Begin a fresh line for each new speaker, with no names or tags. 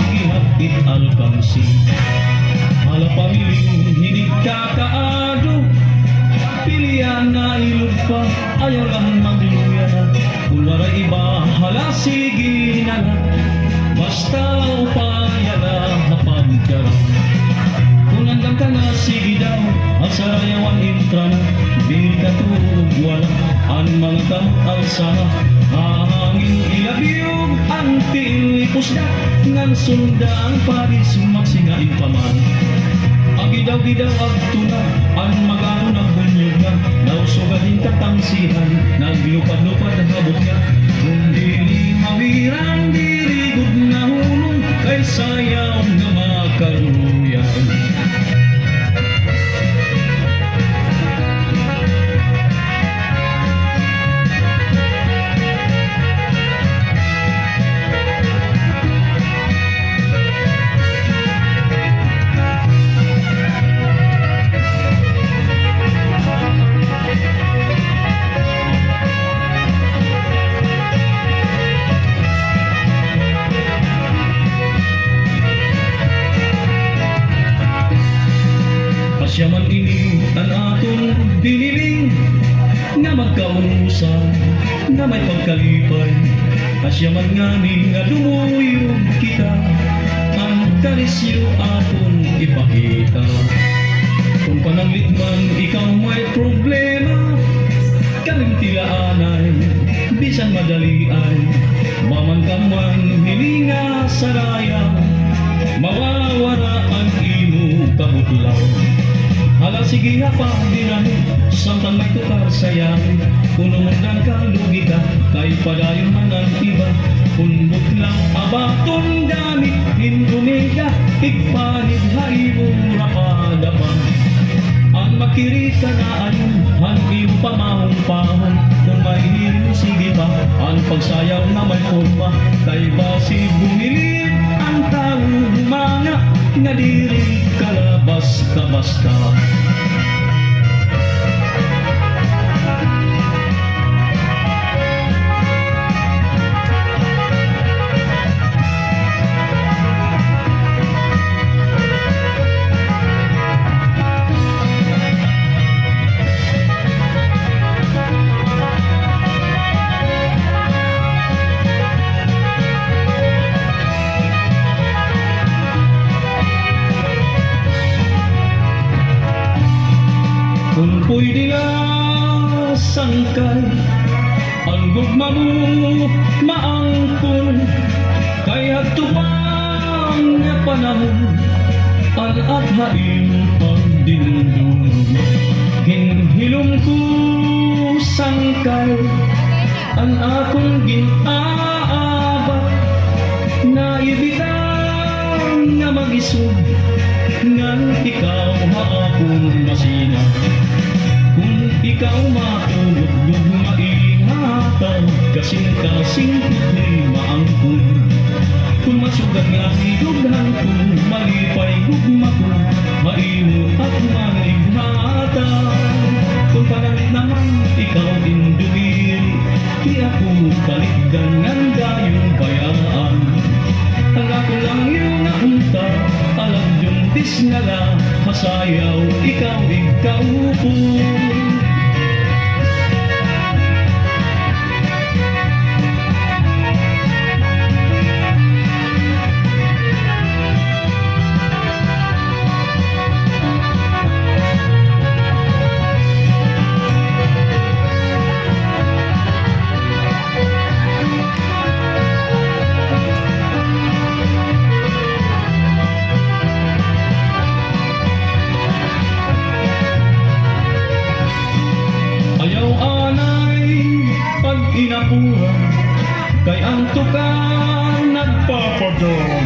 gihapit alkansi. Hala pamiling hinig kakaado, pilihan na ilog pa, ayaw lang magluya na. Kung waray iba, hala sige na lang, basta upaya na hapagkara. Kung nandang ka na, sige daw, at sarayawan intra na. Di ka tuog wala, ang mga kamaalsa. Hahangin ilabiyog, ang tilipos na, ngang sundaan Paris, magsingain pa man. Agidaw-gidaw at tuna, ang magano na bunyog na, nausugadin katangsihan, naglupad-lupad ang habot niya. Kung dili mawirang dirigod na hulong, kay sayaw na makaruyan. Pasyaman ini ang atong diniling, nga magkaungusan, nga may pagkalipay. Pasyaman nga ni nga dumuyog kita, ang karisyo aton ipakita. Kung pananglit man ikaw may problema, kaming tilaanay, bisan madali ay, maman ka man hilinga saraya, mawawara ang imo kabutlaw. Hala sige nga pa dinami, samtang may tukar sayahin. Kung umundan ka, lugi ka, kay padayon man ang iba. Kung butlang abaton gamit, hinumega, igpanid haibo rapadapa. Ang makirita na ayun, ang iyong pamahong-pahong. Kung may hirin, sige pa, ang pagsayaw na may forma. Kay basi bumilit ang tao humanga, nga diri kalabas ka basta. Kung pwede lang sangkay, ang gugma mo maangkon, kaya tupang nga panahon, ang athain pagdindong. Hinhilom ko sangkay, ang akong ginaabat, na ibitang nga mag-isog, ngan ikaw haakong masina. Kung ikaw matulog, maingatan, kasing-kasing ko'y maangkon. Kung masugat nga hidughan ko, malipay gugma ko, maimo at manigmatan. Kung panangit naman, ikaw indubiri, di ako paligdan ng dayong bayaan. Ang ako lang yung naunta, alam yung disnala, masayaw, ikaw po. Inapura, kay ang tukang nagpapadong.